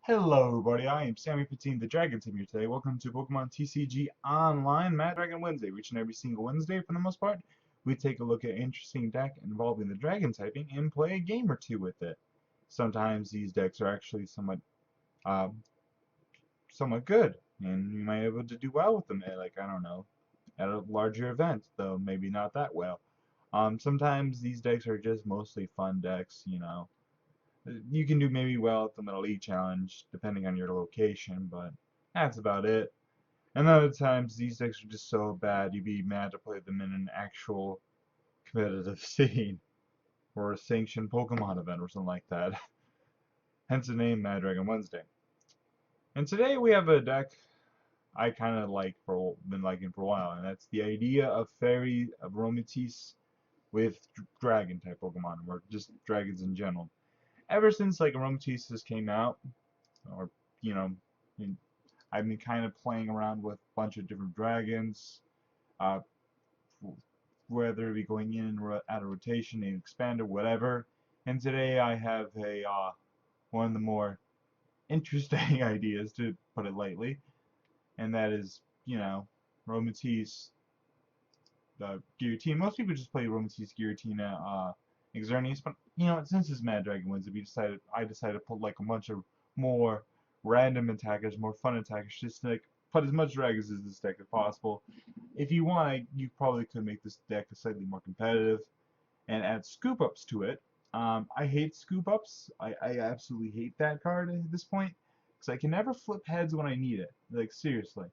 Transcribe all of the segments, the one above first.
Hello everybody, I am Sammy Patine, the Dragon Team here today. Welcome to Pokemon TCG Online Mad Dragon Wednesday. Each and every single Wednesday, for the most part, we take a look at an interesting deck involving the Dragon typing and play a game or two with it. Sometimes these decks are actually uh, somewhat good, and you might be able to do well with them at, like, I don't know, at a larger event, though maybe not that well. Sometimes these decks are just mostly fun decks. You can do maybe well at the Middle League Challenge, depending on your location, but that's about it. And other times, these decks are just so bad, you'd be mad to play them in an actual competitive scene, or a sanctioned Pokemon event, or something like that. Hence the name Mad Dragon Wednesday. And today we have a deck I kind of been liking for a while, and that's the idea of Fairy Aromatisse with Dragon type Pokemon, or just dragons in general. Ever since like Aromatisse came out, or you know, I've been kind of playing around with a bunch of different dragons, uh, whether it be going in and out of rotation and expand or whatever. And today I have a one of the more interesting ideas, to put it lightly, and that is, Aromatisse, Giratina. Most people just play Aromatisse, Giratina, Xerneas, but since it's Mad Dragon Wins, I decided to put like a bunch of more random attackers, more fun attackers, just to like put as much dragons as this deck as possible. If you want, you probably could make this deck slightly more competitive and add scoop ups to it. I hate scoop ups. I absolutely hate that card at this point because I can never flip heads when I need it. Like seriously,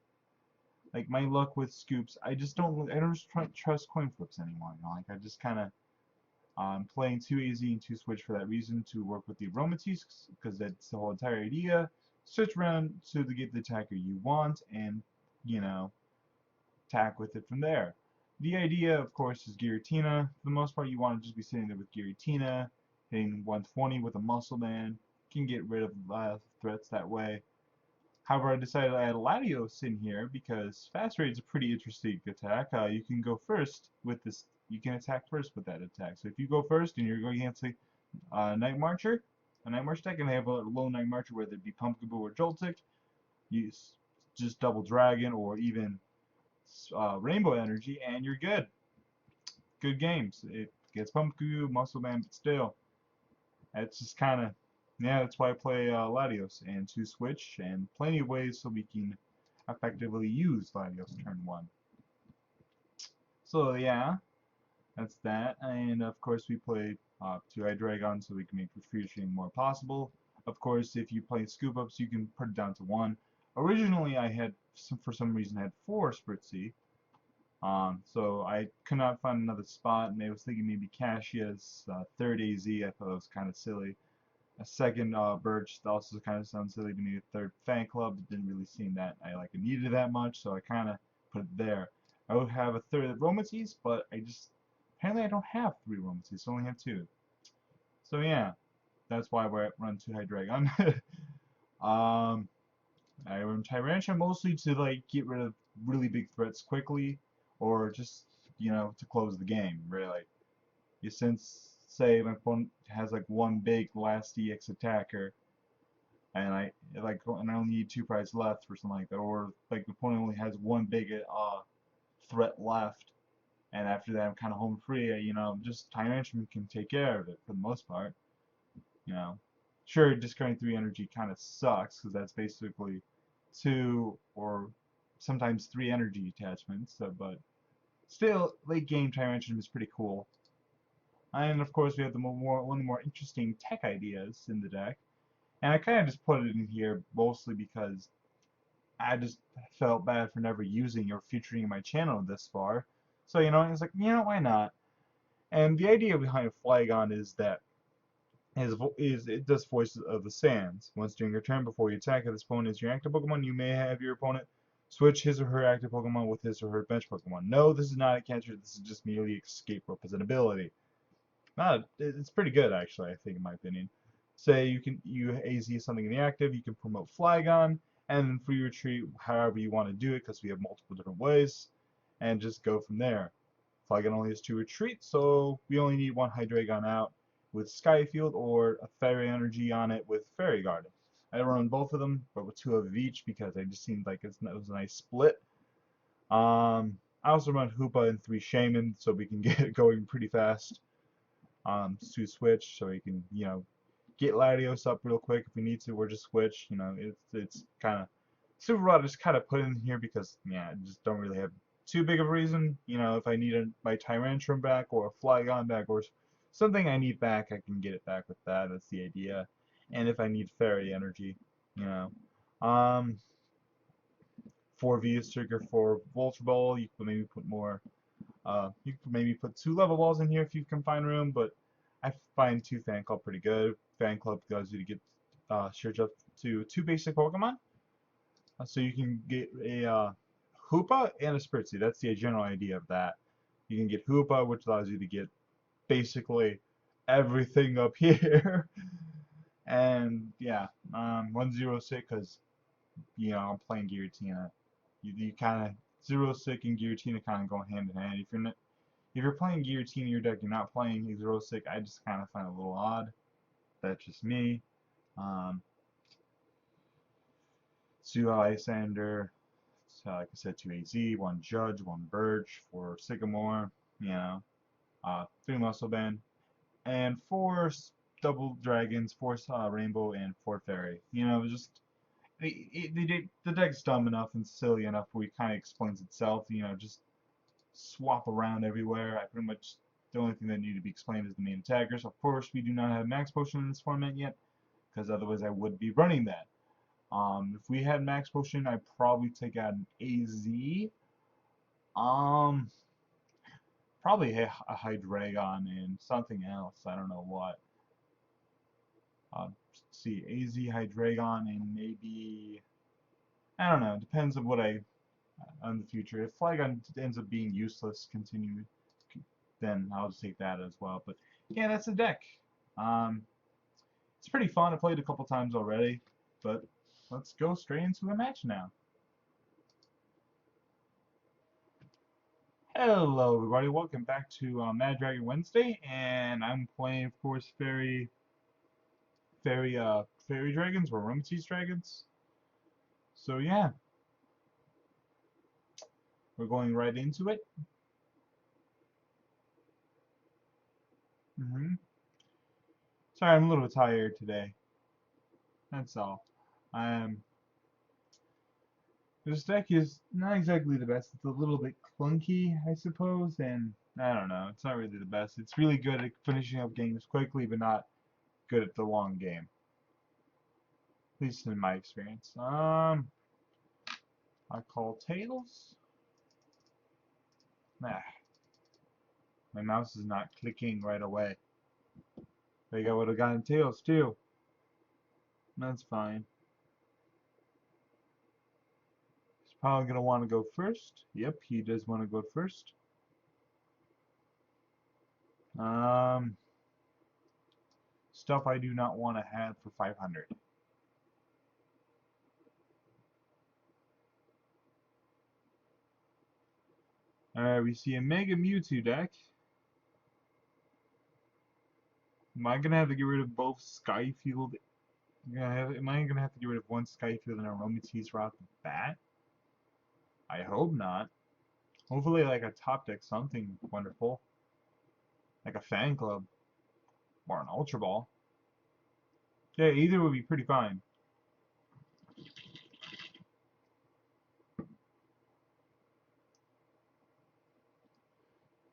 like my luck with scoops, I don't trust coin flips anymore. Like I just kind of playing too easy and too switch for that reason to work with the Aromatisse, because that's the whole entire idea. Switch around to get the attacker you want, and you know attack with it from there. The idea, of course, is Giratina. For the most part, you want to just be sitting there with Giratina, hitting 120 with a Muscle Man. Can get rid of threats that way. However, I decided to add Latios in here because Fast Rate is a pretty interesting attack. You can go first with this. You can attack first with that attack. So if you go first and you're going against Night Marcher, a Night March deck, and they have a low Night Marcher, whether it be Pumpkin or Joltik, use just double Dragon or even Rainbow Energy, and you're good. Good games. It gets Pumpkin, Muscle Man, but still, it's just kind of, yeah, that's why I play Latios, and to switch, and plenty of ways so we can effectively use Latios turn 1. So yeah, that's that, and of course we play 2 Hydreigon so we can make refrigerating more possible. Of course, if you play scoop ups, you can put it down to 1. Originally, I had, for some reason, had 4 Spritzee, so I could not find another spot, and I was thinking maybe Cashia's third AZ. I thought it was kind of silly. A second Birch also kind of sounds silly to me. A third Fan Club didn't really seem that I like needed it that much, so I kind of put it there. I would have a third Aromatisse, but apparently I don't have 3 Aromatisse, I only have 2. So yeah, that's why I run 2 Hydreigon. um, I run Tyrantrum mostly to like get rid of really big threats quickly, or just to close the game. Really, since say my opponent has like one big last EX attacker, and I only need 2 prizes left or something like that, or like the opponent only has one big threat left, and after that I'm kind of home free. Just Tyrantrum can take care of it for the most part. You know, sure, discarding 3 energy kind of sucks because that's basically 2 or sometimes 3 energy attachments. But still, late game Tyrantrum is pretty cool. And of course, we have one of the more interesting tech ideas in the deck. And I kind of just put it in here mostly because I just felt bad for never using or featuring in my channel this far. So, it's like, why not? And the idea behind Flygon is that it does Voices of the Sands. Once during your turn, before you attack, if this opponent is your active Pokemon, you may have your opponent switch his or her active Pokemon with his or her bench Pokemon. No, this is not a cantrip. This is just merely escape rope as an ability. It's pretty good actually, I think, in my opinion. Say you AZ something in the active, you can promote Flygon, and then free retreat however you want to do it, because we have multiple different ways, and just go from there. Flygon only has 2 retreats, so we only need 1 Hydreigon out with Skyfield or a Fairy Energy on it with Fairy Garden. I run both of them, but with 2 of each because I just seemed like it was a nice split. I also run Hoopa and 3 Shaman so we can get it going pretty fast. To switch so we can, get Latios up real quick if we need to, or just switch. It's kind of Super Rod is kind of put in here because I just don't really have too big of a reason. If I need my Tyrantrum back or a Flygon back or something I need back, I can get it back with that. That's the idea. And if I need Fairy Energy, you know, um, 4V is trigger for Vulture Ball. You can maybe put more. You could maybe put 2 level balls in here if you can find room, but I find 2 Fan Club pretty good. Fan Club allows you to get search up to 2 basic Pokemon. So you can get a Hoopa and a Spritzee. That's the general idea of that. You can get Hoopa, which allows you to get basically everything up here. And yeah, 106 because I'm playing Giratina. You kind of 0-6 and Giratina kind of go hand in hand. If you're playing Giratina in your deck, you're not playing 0-6. I just kind of find it a little odd. That's just me. Um, 2 Lysander, so like I said, 2 AZ, 1 Judge, 1 Birch, 4 Sycamore, 3 Muscle Band, and 4 Double Dragons, 4 Rainbow, and 4 Fairy. Just the deck's dumb enough and silly enough where it kind of explains itself. Just swap around everywhere. I pretty much the only thing that needed to be explained is the main attackers. Of course, we do not have Max Potion in this format yet, because otherwise I would be running that. If we had Max Potion, I'd probably take out an AZ. Um, Probably a Hydreigon and something else. I don't know what. Let's see, AZ, Hydreigon, and maybe I don't know. Depends on what I on the future. If Flygon ends up being useless, then I'll just take that as well. But yeah, that's the deck. Um, it's pretty fun. I played a couple times already, but let's go straight into the match now. Hello, everybody. Welcome back to Mad Dragon Wednesday, and I'm playing, of course, fairy dragons or Aromatisse dragons. So yeah, we're going right into it. hmm Sorry, I'm a little tired today. That's all. Um, this deck is not exactly the best. It's a little bit clunky, I suppose, and I don't know. It's not really the best. It's really good at finishing up games quickly, but not good at the long game. At least in my experience. I call tails. Nah, my mouse is not clicking right away. I think I would have gotten tails too. That's fine. He's probably gonna want to go first. Yep, he does want to go first. Um, Stuff I do not want to have for 500. Alright, we see a Mega Mewtwo deck. Am I gonna have to get rid of both Skyfield? Am I gonna have to get rid of one Skyfield and Aromatisse right off the bat? I hope not. Hopefully, like a top deck, something wonderful, like a Fan Club or an Ultra Ball. Yeah, either would be pretty fine.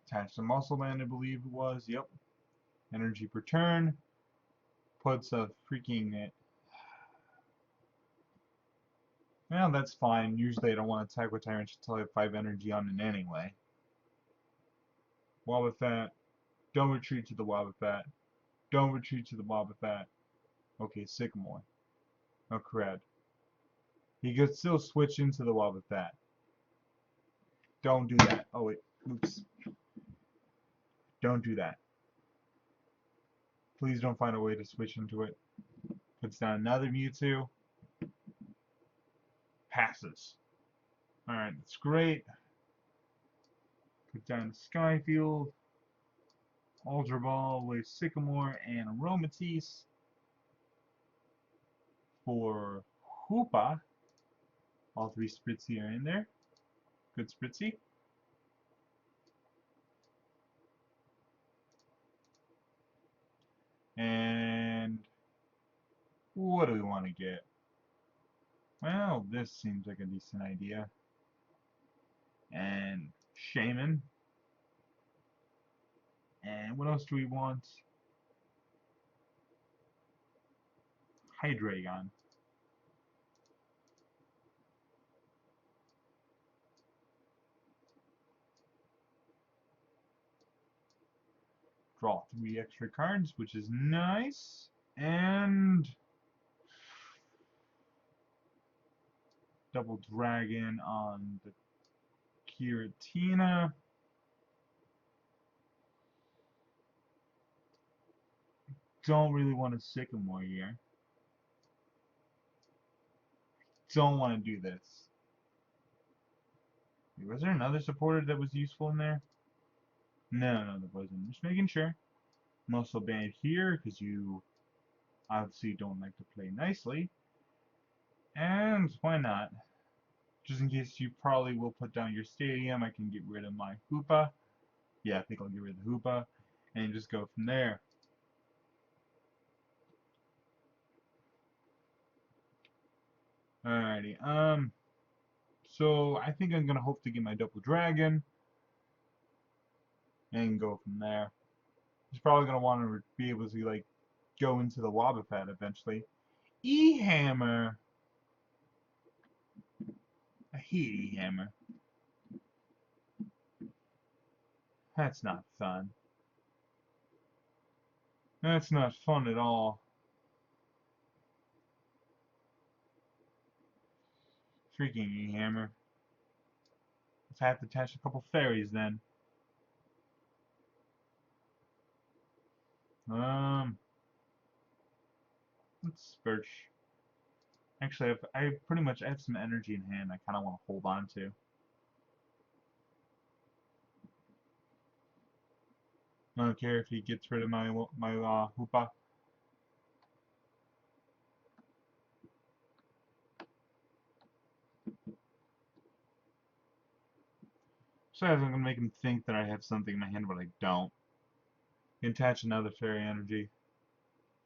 Attach the Muscle Band, I believe it was. Yep. Energy per turn. Puts a freaking. Well, that's fine. Usually I don't want to attack with Tyrant until I have 5 energy on it anyway. Wobbuffet. Don't retreat to the Wobbuffet. Don't retreat to the Wobbuffet. Okay, Sycamore. Oh, crud. He could still switch into the Wobbuffet. Don't do that. Oh, wait. Oops. Don't do that. Please don't find a way to switch into it. Puts down another Mewtwo. Passes. Alright, that's great. Put down Skyfield. Ultra Ball with Sycamore and Aromatisse. for Hoopa. All three Spritzy are in there. Good Spritzy. And what do we want to get? Well, this seems like a decent idea. And Shaman. And what else do we want? Hydreigon. Draw 3 extra cards, which is nice. And Double Dragon on the Giratina. Don't really want a Sycamore here. Don't want to do this. Was there another supporter that was useful in there? No, there wasn't. Just making sure. Muscle Band here, because you obviously don't like to play nicely. And why not? Just in case you probably will put down your stadium, I can get rid of my Hoopa. Yeah, I think I'll get rid of the Hoopa. And just go from there. Alrighty, so I think I'm gonna hope to get my Double Dragon and go from there. He's probably gonna want to be able to like go into the Wobbuffet eventually. E-Hammer. I hate E-Hammer. That's not fun. That's not fun at all. Freaking E-Hammer. Let's have to attach a couple fairies then. Let's search. Actually, I pretty much have some energy in hand I kind of want to hold on to. I don't care if he gets rid of my Hoopa. So I'm gonna make him think that I have something in my hand, but I don't. Attach another fairy energy.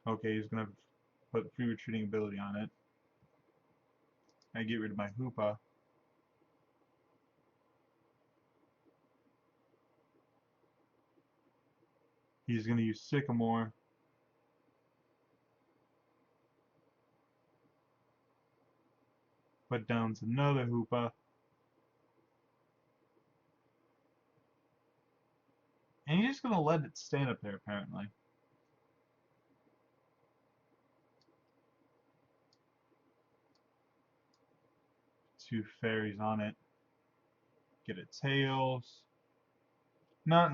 Okay, he's gonna put free retreating ability on it. I get rid of my Hoopa. He's gonna use Sycamore. Put down another Hoopa. And he's just gonna let it stand up there apparently. Two fairies on it. Get a tails. Not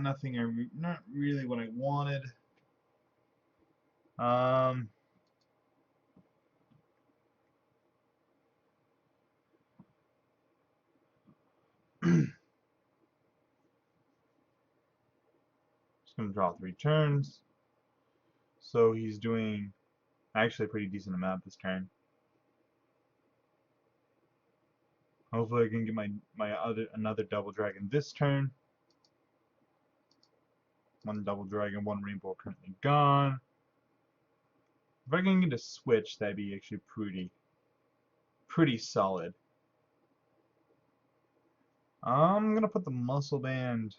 really what I wanted. Um, just gonna draw 3 turns. So he's doing actually a pretty decent amount this turn. Hopefully I can get another double dragon this turn. One double dragon, one rainbow currently gone. If I can get a switch, that'd be actually pretty solid. I'm gonna put the muscle band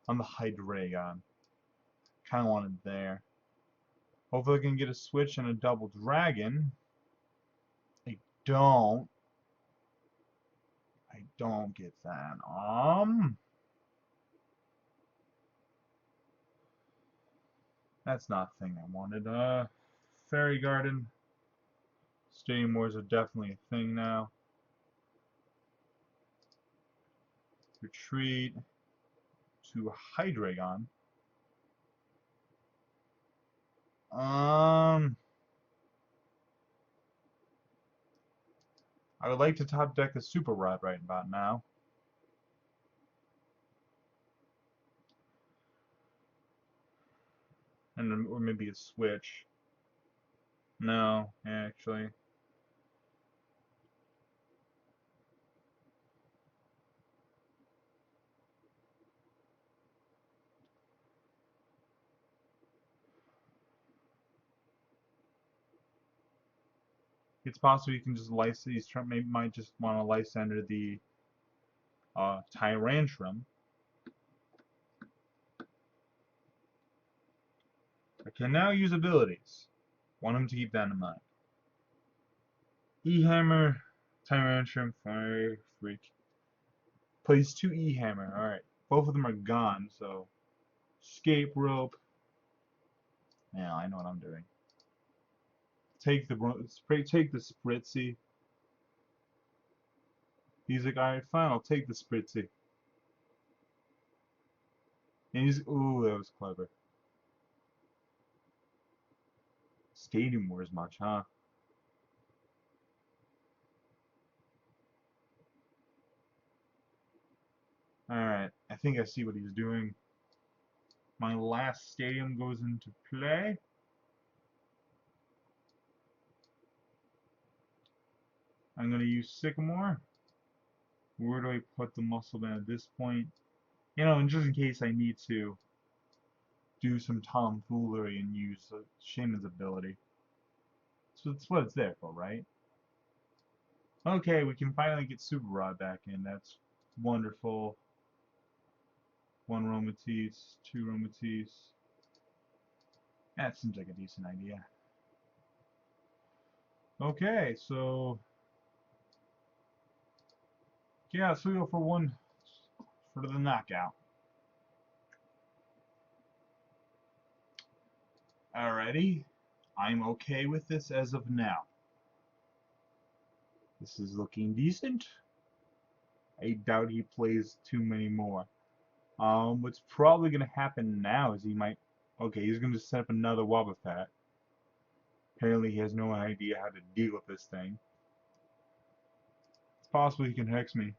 on the Hydreigon. Kinda want it there. Hopefully I can get a switch and a double dragon. I don't. I don't get that. That's not the thing I wanted. Fairy Garden. Stadium Wars are definitely a thing now. Retreat to Hydreigon. I would like to top deck a Super Rod right about now. Or maybe a Switch. No, actually. It's possible you can just license these. Might just want to license under the Tyrantrum. I can now use abilities. Want him to keep that in mind. E-Hammer, Tyrantrum, Fire Freak. Plays 2 E-Hammer. Alright. Both of them are gone, so. Escape Rope. Yeah, I know what I'm doing. Take the Spritzy. He's like, alright, fine, I'll take the Spritzy. And he's, ooh, that was clever. Stadium Wars much, huh? Alright, I think I see what he's doing. My last stadium goes into play. I'm going to use Sycamore. Where do I put the muscle band at this point? You know, and just in case I need to do some tomfoolery and use Shaman's ability. So that's what it's there for, right? Okay, we can finally get Super Rod back in. That's wonderful. 1 Aromatisse, 2 Aromatisse. That seems like a decent idea. Okay, so yeah, so we go for one for the knockout. Alrighty, I'm okay with this as of now. This is looking decent. I doubt he plays too many more. What's probably gonna happen now is he might. Okay, he's gonna set up another Wobbuffet. Apparently, he has no idea how to deal with this thing. It's possible he can hex me.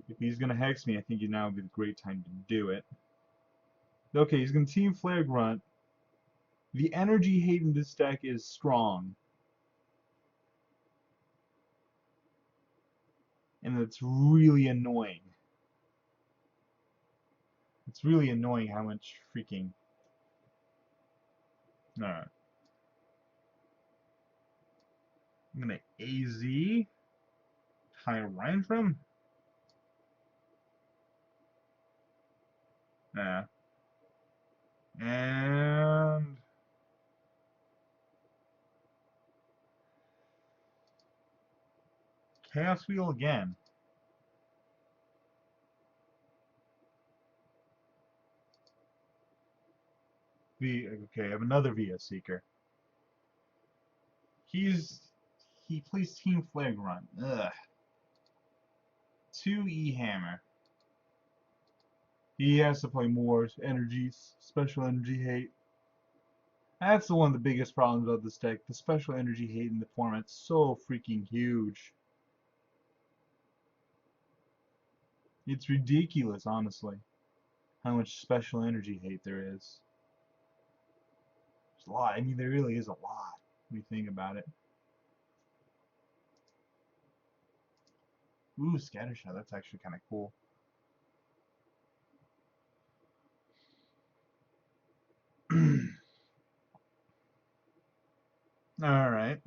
If he's gonna hex me, I think now would be the great time to do it. Okay, he's gonna Team Flare Grunt. The energy hate in this deck is strong. And it's really annoying. It's really annoying how much freaking... Alright. I'm gonna AZ Tyrantrum. Yeah. And Chaos Wheel again. Okay, I have another VS Seeker. He plays Team Flagrant. Ugh. 2 E-Hammer. He has to play more energies, special energy hate. That's one of the biggest problems about this deck. The special energy hate in the format's so freaking huge. It's ridiculous, honestly, how much special energy hate there is. There's a lot. I mean, there really is a lot when you think about it. Ooh, Scattershot. That's actually kind of cool. Alright.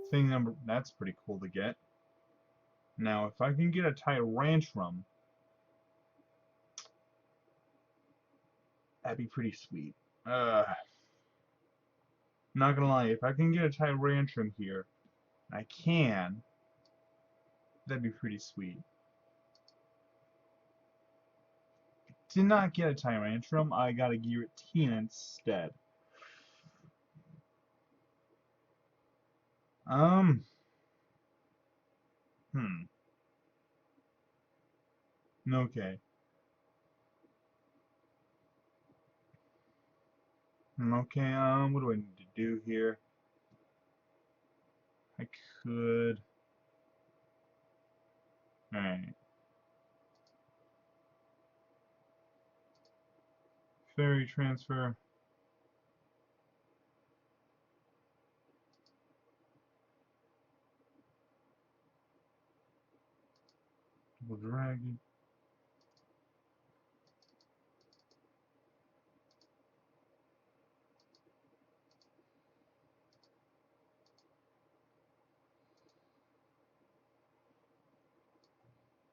Thing number... That's pretty cool to get. Now, if I can get a Tyrantrum, that'd be pretty sweet. Not gonna lie, if I can get a Tyrantrum here, I can. That'd be pretty sweet. Did not get a Tyrantrum, I got a Giratina instead. Um, hmm. Okay. Okay, what do I need to do here? I could... Alright. Fairy transfer. Double dragon.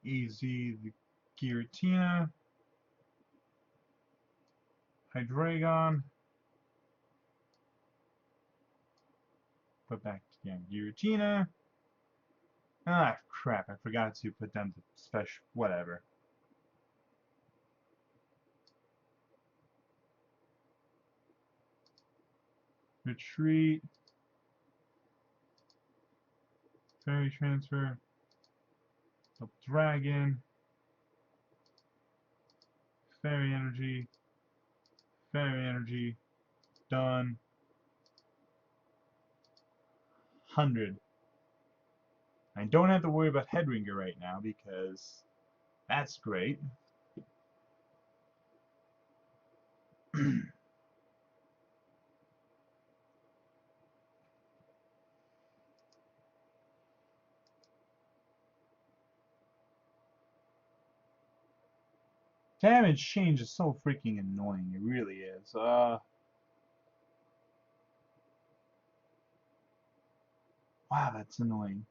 Easy the Giratina. Hydreigon. Put back again. Giratina. Ah, crap. I forgot to put down the special. Whatever. Retreat. Fairy transfer. Double dragon. Fairy energy. Fairy energy. Done. 100. I don't have to worry about Headringer right now because that's great. Damage change is so freaking annoying. It really is. Wow, that's annoying.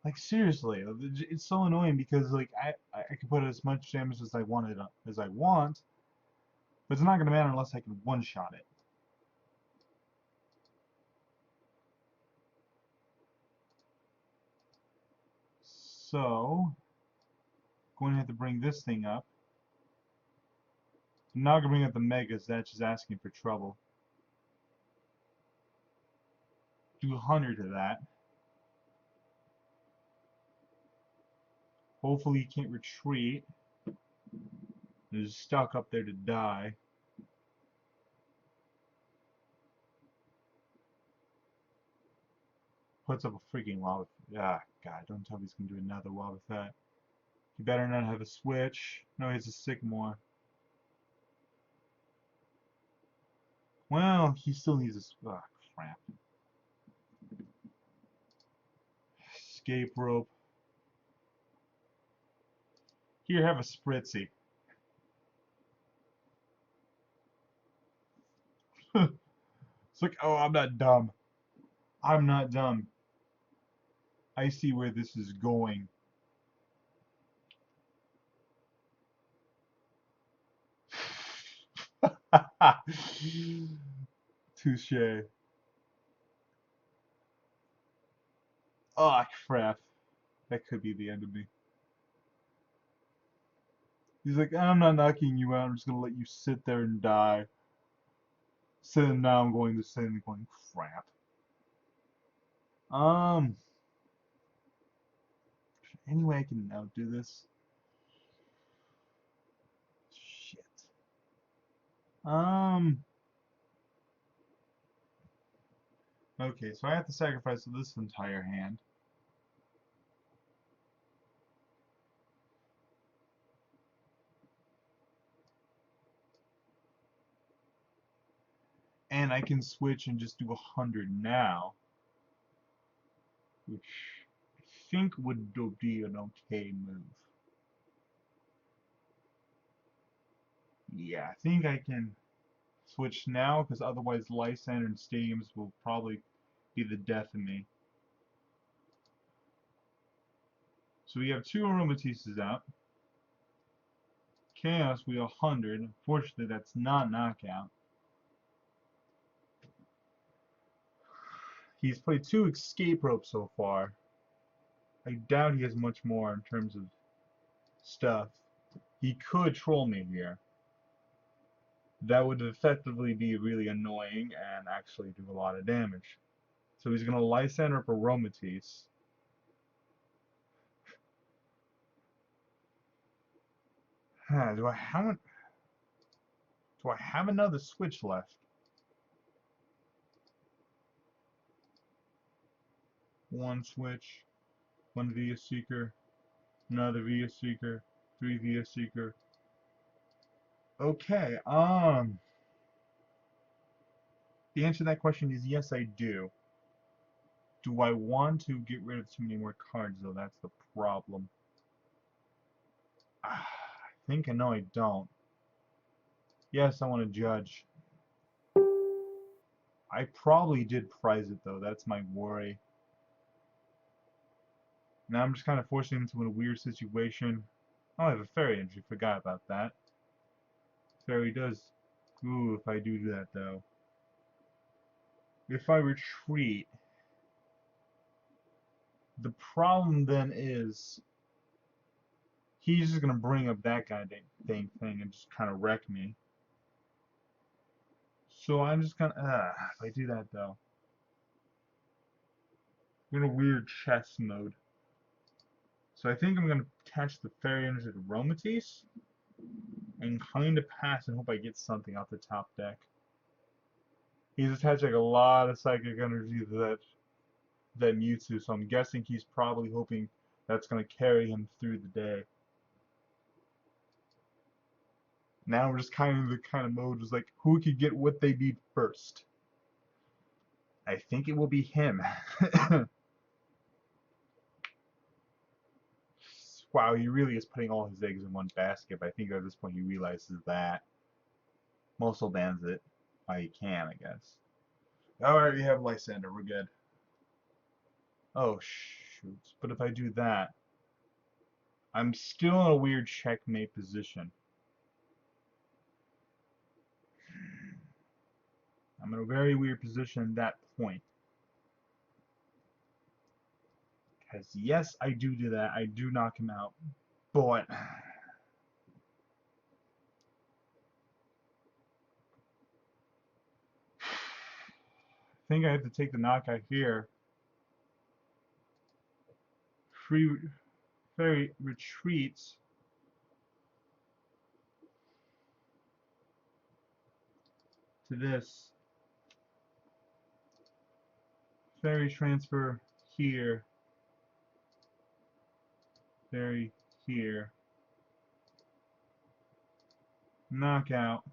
Like seriously, it's so annoying because like I can put as much damage as I wanted as I want, but it's not gonna matter unless I can one-shot it. So, going to have to bring this thing up. I'm not gonna bring up the megas. That's just asking for trouble. Do 100 to that. Hopefully he can't retreat. He's stuck up there to die. Puts up a freaking Wobbuffet. Ah, God, don't tell me he's gonna do another Wobbuffet. He better not have a switch. No, he has a Sycamore. Well, he still needs a... Ah, crap. Escape rope. Here, have a Spritzy. It's like, oh, I'm not dumb. I'm not dumb. I see where this is going. Touche. Oh, crap. That could be the end of me. He's like, I'm not knocking you out. I'm just gonna let you sit there and die. So now I'm going to sit and going, crap. Um, any way I can outdo this? Shit. Um, okay, so I have to sacrifice this entire hand. And I can switch and just do 100 now, which I think would be an okay move. Yeah, I think I can switch now, because otherwise Lysander and Stadiums will probably be the death of me. So we have two Aromatisses out. Chaos, we have 100. Unfortunately, that's not knockout. He's played two escape ropes so far. I doubt he has much more in terms of stuff. He could troll me here. That would effectively be really annoying and actually do a lot of damage. So he's going to Lysander up Aromatisse. Do I have another switch left? One switch. One Via Seeker, another Via Seeker, three Via Seeker. Okay, the answer to that question is yes, I do. Do I want to get rid of too many more cards, though? That's the problem. I think I know I don't. Yes, I want to judge. I probably did prize it, though. That's my worry. Now I'm just kind of forcing him into a weird situation. Oh, I have a fairy entry. Forgot about that. Fairy does. Ooh, if I do that, though. If I retreat, the problem then is he's just gonna bring up that goddamn thing and just kind of wreck me. So I'm just gonna. If I do that, though, we're in a weird chess mode. So I think I'm gonna attach the fairy energy to Aromatisse and kind of pass and hope I get something off the top deck. He's attaching a lot of psychic energy to that Mewtwo, so I'm guessing he's probably hoping that's gonna carry him through the day. Now we're just kind of in the kind of mode is like who could get what they need first. I think it will be him. Wow, he really is putting all his eggs in one basket, but I think at this point he realizes that. Muscle bans it. Well, he can, I guess. Alright, we have Lysander, we're good. Oh, shoot. But if I do that, I'm still in a weird checkmate position. I'm in a very weird position at that point. Because, yes, I do that. I do knock him out. But I think I have to take the knockout here. Fairy retreats. To this. Fairy transfer here. Fairy here. Knockout.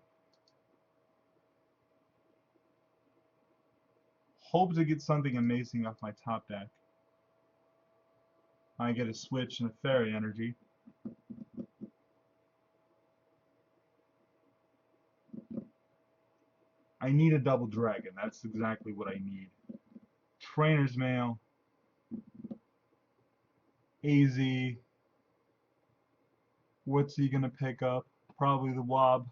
Hope to get something amazing off my top deck. I get a switch and a fairy energy. I need a double dragon. That's exactly what I need. Trainer's mail. AZ. What's he gonna pick up? Probably the Wob.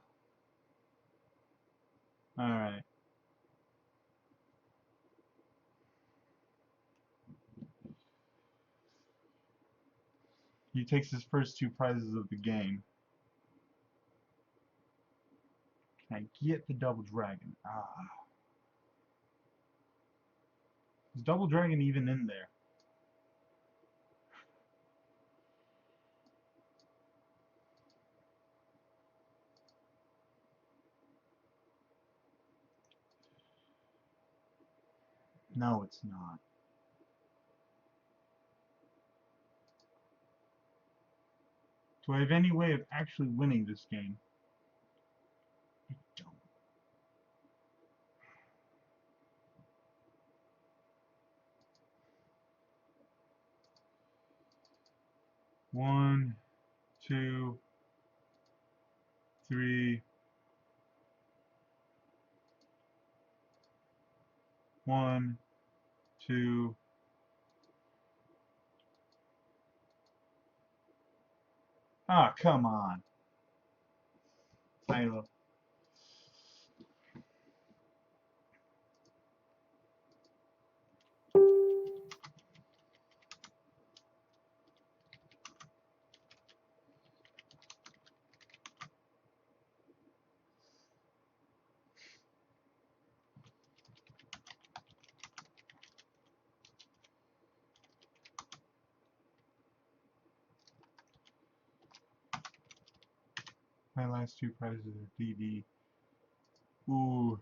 Alright. He takes his first two prizes of the game. Can I get the double dragon? Is double dragon even in there? No, it's not. Do I have any way of actually winning this game? I don't. One, two, three. One, two. Ah, come on. Tyler. My last two prizes are DD. Ooh.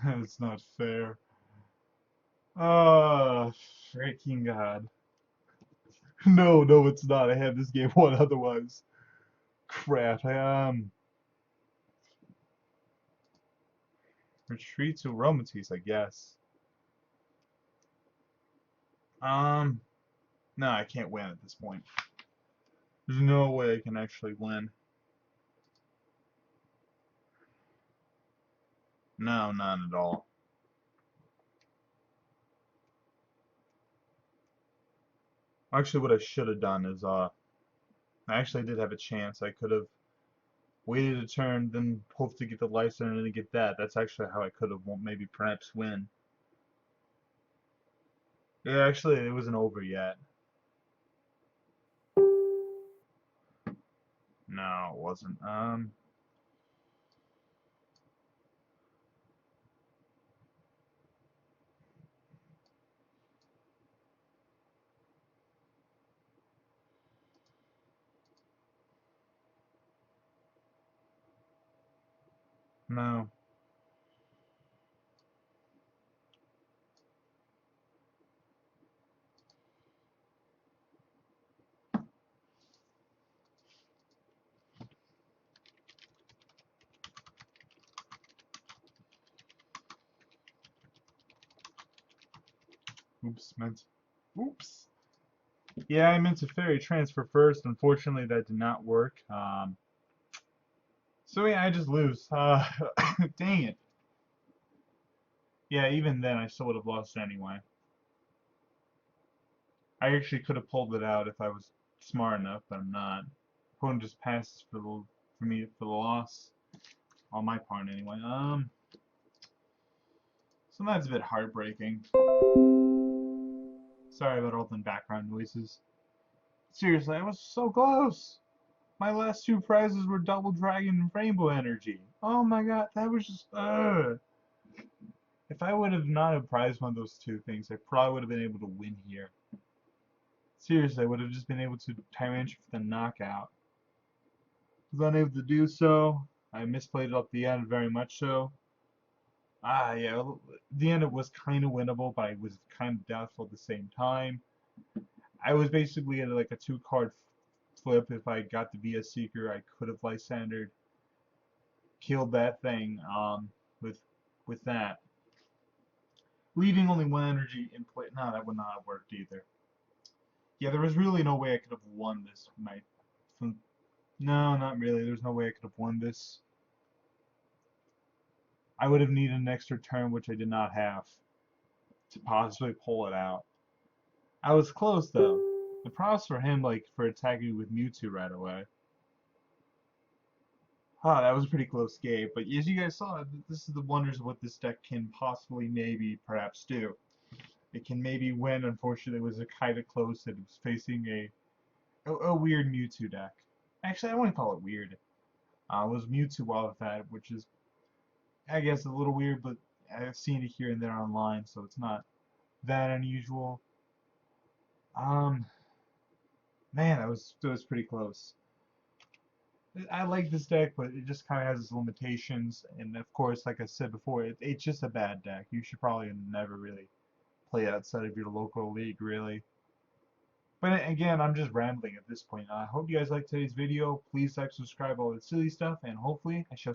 It's not fair. Ah, freaking God. No, no, it's not. I had this game won otherwise. Crap. Retreat to Aromatisse, I guess. Um, no, I can't win at this point. There's no way I can actually win. No, none at all. Actually, what I should have done is, I actually did have a chance. I could have waited a turn, then hoped to get the license and then get that. That's actually how I could have maybe perhaps win. Yeah, actually, it wasn't over yet. No, it wasn't. No. Oops, meant. Oops. Yeah, I meant to fairy transfer first. Unfortunately, that did not work. So yeah, I just lose. Dang it. Yeah, even then, I still would have lost anyway. I actually could have pulled it out if I was smart enough, but I'm not. Opponent just passes for me for the loss on my part anyway. So that's a bit heartbreaking. Sorry about all the background noises. Seriously, I was so close. My last two prizes were Double Dragon and Rainbow Energy. Oh my god, that was just If I would have not have prized one of those two things, I probably would have been able to win here. Seriously, I would have just been able to Tyrantrum for the knockout. Was unable to do so. I misplayed it at the end very much so. Yeah, the end it was kind of winnable, but I was kind of doubtful at the same time. I was basically at like a two-card flip. If I got the VS Seeker, I could have Lysandered, killed that thing with that, leaving only one energy in play. No, that would not have worked either. Yeah, there was really no way I could have won this. No, not really. There's no way I could have won this. I would have needed an extra turn, which I did not have, to possibly pull it out. I was close though. The props for him, like for attacking me with Mewtwo right away. Huh, that was a pretty close game. But as you guys saw, this is the wonders of what this deck can possibly, maybe, perhaps do. It can maybe win. Unfortunately, it was a kind of close. It was facing a weird Mewtwo deck. Actually, I wouldn't call it weird. It was Mewtwo Wildcat, which is, I guess, a little weird, but I've seen it here and there online, so it's not that unusual. Um, Man, that was pretty close. I like this deck, but it just kind of has its limitations. And of course, like I said before, it's just a bad deck. You should probably never really play outside of your local league, really. But again, I'm just rambling at this point. I hope you guys liked today's video. Please like, subscribe, all that silly stuff, and hopefully I shall